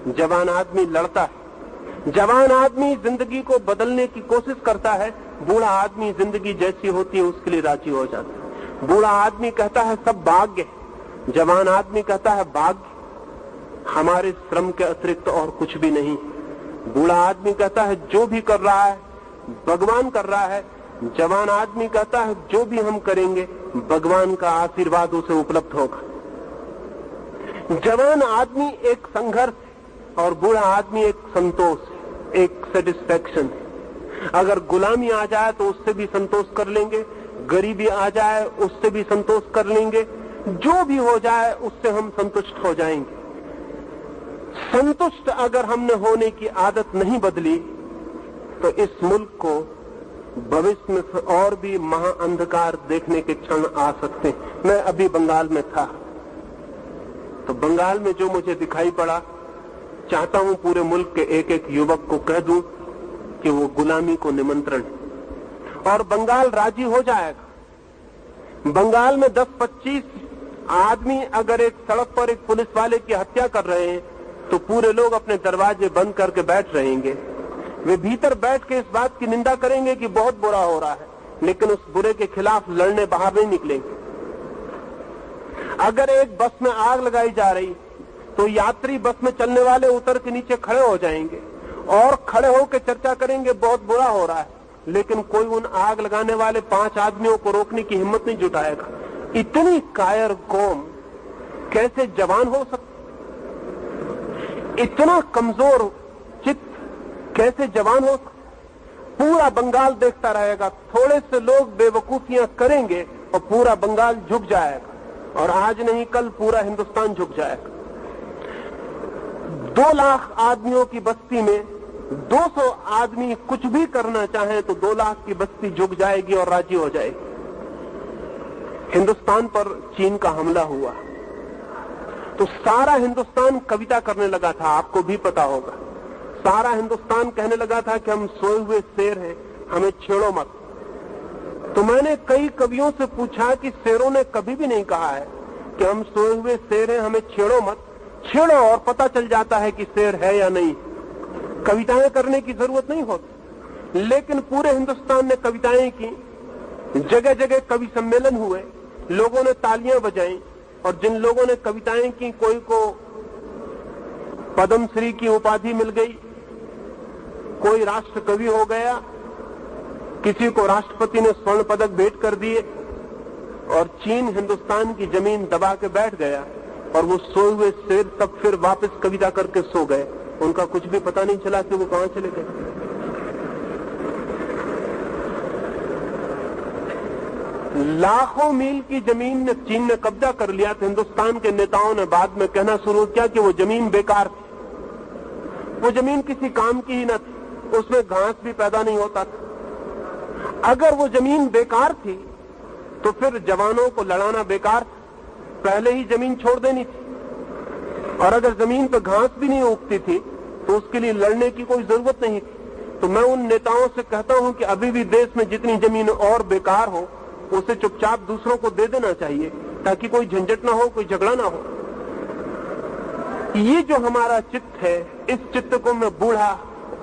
जवान आदमी लड़ता है, जवान आदमी जिंदगी को बदलने की कोशिश करता है, बूढ़ा आदमी जिंदगी जैसी होती है उसके लिए राजी हो जाता है। बूढ़ा आदमी कहता है सब भाग्य, जवान आदमी कहता है भाग्य हमारे श्रम के अतिरिक्त और कुछ भी नहीं। बूढ़ा आदमी कहता है जो भी कर रहा है भगवान कर रहा है, जवान आदमी कहता है जो भी हम करेंगे भगवान का आशीर्वाद उसे उपलब्ध होगा। जवान आदमी एक संघर्ष और बूढ़ा आदमी एक संतोष, एक सेटिस्फैक्शन। अगर गुलामी आ जाए तो उससे भी संतोष कर लेंगे, गरीबी आ जाए उससे भी संतोष कर लेंगे, जो भी हो जाए उससे हम संतुष्ट हो जाएंगे। संतुष्ट अगर हमने होने की आदत नहीं बदली तो इस मुल्क को भविष्य में और भी महाअंधकार देखने के क्षण आ सकते हैं। मैं अभी बंगाल में था तो बंगाल में जो मुझे दिखाई पड़ा, चाहता हूं पूरे मुल्क के एक एक युवक को कह दूं कि वो गुलामी को निमंत्रण, और बंगाल राजी हो जाएगा। बंगाल में 10-25 आदमी अगर एक सड़क पर एक पुलिस वाले की हत्या कर रहे हैं तो पूरे लोग अपने दरवाजे बंद करके बैठ रहेंगे। वे भीतर बैठ के इस बात की निंदा करेंगे कि बहुत बुरा हो रहा है, लेकिन उस बुरे के खिलाफ लड़ने बाहर नहीं निकलेंगे। अगर एक बस में आग लगाई जा रही तो यात्री बस में चलने वाले उतर के नीचे खड़े हो जाएंगे और खड़े होकर चर्चा करेंगे बहुत बुरा हो रहा है, लेकिन कोई उन आग लगाने वाले 5 आदमियों को रोकने की हिम्मत नहीं जुटाएगा। इतनी कायर कौम कैसे जवान हो सकती, इतना कमजोर चित्त कैसे जवान हो सकता। पूरा बंगाल देखता रहेगा, थोड़े से लोग बेवकूफियां करेंगे और पूरा बंगाल झुक जाएगा, और आज नहीं कल पूरा हिंदुस्तान झुक जाएगा। 2 लाख आदमियों की बस्ती में 200 आदमी कुछ भी करना चाहें तो 2 लाख की बस्ती झुक जाएगी और राजी हो जाएगी। हिंदुस्तान पर चीन का हमला हुआ तो सारा हिंदुस्तान कविता करने लगा था, आपको भी पता होगा। सारा हिंदुस्तान कहने लगा था कि हम सोए हुए शेर हैं, हमें छेड़ो मत। तो मैंने कई कवियों से पूछा कि शेरों ने कभी भी नहीं कहा है कि हम सोए हुए शेर हैं, हमें छेड़ो मत। छेड़ो और पता चल जाता है कि शेर है या नहीं, कविताएं करने की जरूरत नहीं होती। लेकिन पूरे हिंदुस्तान ने कविताएं की, जगह जगह कवि सम्मेलन हुए, लोगों ने तालियां बजाई, और जिन लोगों ने कविताएं की कोई को पद्मश्री की उपाधि मिल गई, कोई राष्ट्र कवि हो गया, किसी को राष्ट्रपति ने स्वर्ण पदक भेंट कर दिए, और चीन हिंदुस्तान की जमीन दबा के बैठ गया, और वो सोए हुए शेर तब फिर वापस कविता करके सो गए। उनका कुछ भी पता नहीं चला कि वो कहां चले गए। लाखों मील की जमीन ने चीन ने कब्जा कर लिया तो हिंदुस्तान के नेताओं ने बाद में कहना शुरू किया कि वो जमीन बेकार थी, वो जमीन किसी काम की ही न थी, उसमें घास भी पैदा नहीं होता था। अगर वो जमीन बेकार थी तो फिर जवानों को लड़ाना बेकार था, पहले ही जमीन छोड़ देनी थी। और अगर जमीन पर घास भी नहीं उगती थी तो उसके लिए लड़ने की कोई जरूरत नहीं थी। तो मैं उन नेताओं से कहता हूं कि अभी भी देश में जितनी जमीन और बेकार हो उसे चुपचाप दूसरों को दे देना चाहिए, ताकि कोई झंझट ना हो, कोई झगड़ा ना हो। ये जो हमारा चित्त है, इस चित्त को मैं बूढ़ा,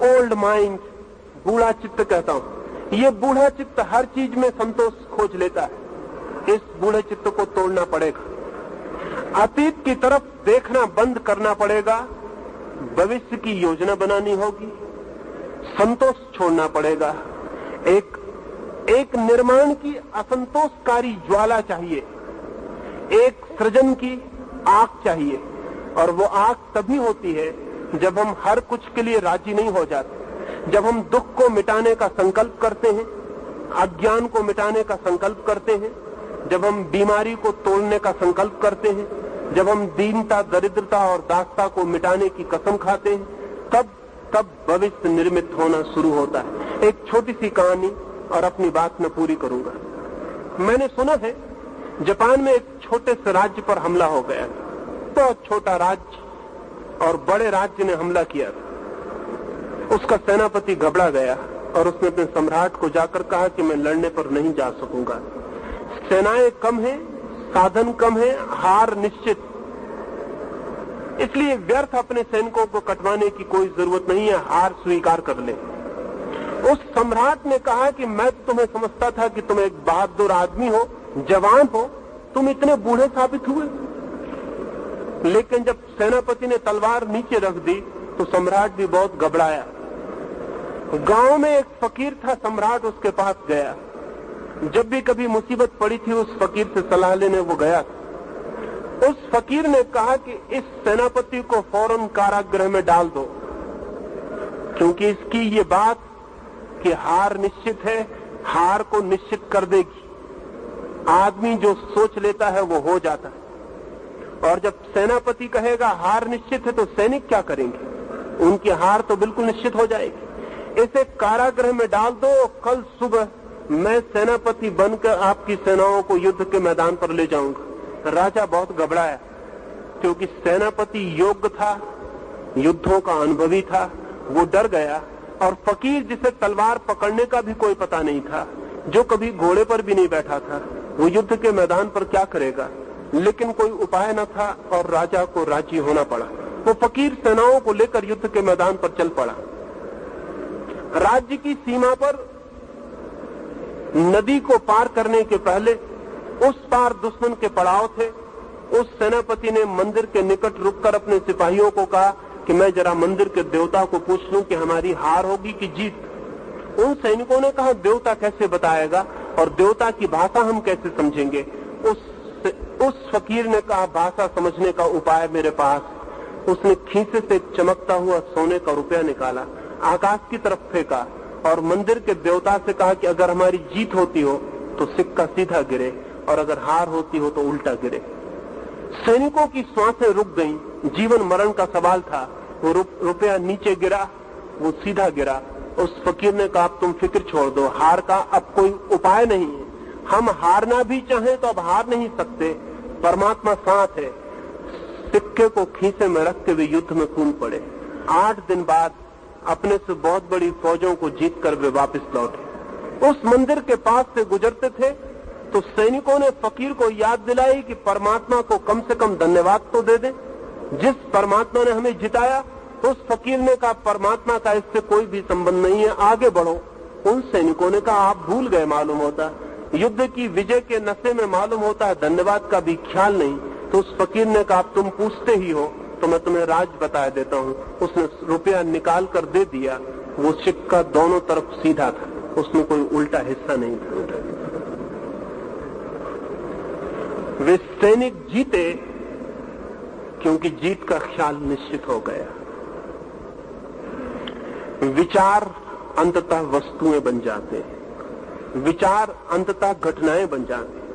ओल्ड माइंड, बूढ़ा चित्त कहता हूं। ये बूढ़ा चित्त हर चीज में संतोष खोज लेता है। इस बूढ़े चित्त को तोड़ना पड़ेगा, अतीत की तरफ देखना बंद करना पड़ेगा, भविष्य की योजना बनानी होगी, संतोष छोड़ना पड़ेगा। एक निर्माण की असंतोषकारी ज्वाला चाहिए, एक सृजन की आग चाहिए, और वो आग तभी होती है जब हम हर कुछ के लिए राजी नहीं हो जाते, जब हम दुख को मिटाने का संकल्प करते हैं, अज्ञान को मिटाने का संकल्प करते हैं, जब हम बीमारी को तोड़ने का संकल्प करते हैं, जब हम दीनता, दरिद्रता और दासता को मिटाने की कसम खाते हैं, तब भविष्य निर्मित होना शुरू होता है। एक छोटी सी कहानी और अपनी बात में पूरी करूंगा। मैंने सुना है जापान में एक छोटे से राज्य पर हमला हो गया, बहुत छोटा राज्य, और बड़े राज्य ने हमला किया। उसका सेनापति घबरा गया और उसने अपने सम्राट को जाकर कहा कि मैं लड़ने पर नहीं जा सकूंगा, सेनाएं कम हैं, साधन कम है, हार निश्चित। इसलिए व्यर्थ अपने सैनिकों को कटवाने की कोई जरूरत नहीं है, हार स्वीकार कर ले। उस सम्राट ने कहा कि मैं तुम्हें समझता था कि तुम एक बहादुर आदमी हो, जवान हो, तुम इतने बूढ़े साबित हुए। लेकिन जब सेनापति ने तलवार नीचे रख दी तो सम्राट भी बहुत घबराया। गांव में एक फकीर था, सम्राट उसके पास गया। जब भी कभी मुसीबत पड़ी थी उस फकीर से सलाह लेने वो गया। उस फकीर ने कहा कि इस सेनापति को फौरन कारागृह में डाल दो, क्योंकि इसकी ये बात कि हार निश्चित है, हार को निश्चित कर देगी। आदमी जो सोच लेता है वो हो जाता है, और जब सेनापति कहेगा हार निश्चित है तो सैनिक क्या करेंगे? उनकी हार तो बिल्कुल निश्चित हो जाएगी। इसे कारागृह में डाल दो, कल सुबह मैं सेनापति बनकर आपकी सेनाओं को युद्ध के मैदान पर ले जाऊंगा। राजा बहुत घबराया, क्योंकि सेनापति योग्य था, युद्धों का अनुभवी था। वो डर गया, और फकीर जिसे तलवार पकड़ने का भी कोई पता नहीं था, जो कभी घोड़े पर भी नहीं बैठा था, वो युद्ध के मैदान पर क्या करेगा? लेकिन कोई उपाय न था और राजा को राजी होना पड़ा। वो फकीर सेनाओं को लेकर युद्ध के मैदान पर चल पड़ा। राज्य की सीमा पर नदी को पार करने के पहले उस पार दुश्मन के पड़ाव थे। उस सेनापति ने मंदिर के निकट रुककर अपने सिपाहियों को कहा कि मैं जरा मंदिर के देवता को पूछ लूं कि हमारी हार होगी कि जीत। उन सैनिकों ने कहा देवता कैसे बताएगा, और देवता की भाषा हम कैसे समझेंगे? उस फकीर ने कहा भाषा समझने का उपाय मेरे पास। उसने खीसे से चमकता हुआ सोने का रुपया निकाला, आकाश की तरफ फेंका और मंदिर के देवता से कहा कि अगर हमारी जीत होती हो तो सिक्का सीधा गिरे, और अगर हार होती हो तो उल्टा गिरे। सैनिकों की सांसें रुक गईं, जीवन मरण का सवाल था। वो रुपया नीचे गिरा, वो सीधा गिरा। उस फकीर ने कहा तुम फिक्र छोड़ दो, हार का अब कोई उपाय नहीं है। हम हारना भी चाहें तो अब हार नहीं सकते, परमात्मा साथ है। सिक्के को खीसे में रखते हुए युद्ध में कूद पड़े। 8 दिन बाद अपने से बहुत बड़ी फौजों को जीतकर वे वापस लौटे। उस मंदिर के पास से गुजरते थे तो सैनिकों ने फकीर को याद दिलाई कि परमात्मा को कम से कम धन्यवाद तो दे दे, जिस परमात्मा ने हमें जिताया। तो उस फकीर ने कहा परमात्मा का इससे कोई भी संबंध नहीं है, आगे बढ़ो। उन सैनिकों ने कहा आप भूल गए, मालूम होता युद्ध की विजय के नशे में मालूम होता है धन्यवाद का भी ख्याल नहीं। तो उस फकीर ने कहा तुम पूछते ही हो तो मैं तुम्हें राज बता देता हूँ। उसने रुपया निकाल कर दे दिया। वो सिक्का दोनों तरफ सीधा था, उसमें कोई उल्टा हिस्सा नहीं था। वे सैनिक जीते क्योंकि जीत का ख्याल निश्चित हो गया। विचार अंततः वस्तुएं बन जाते हैं, विचार अंततः घटनाएं बन जाते हैं।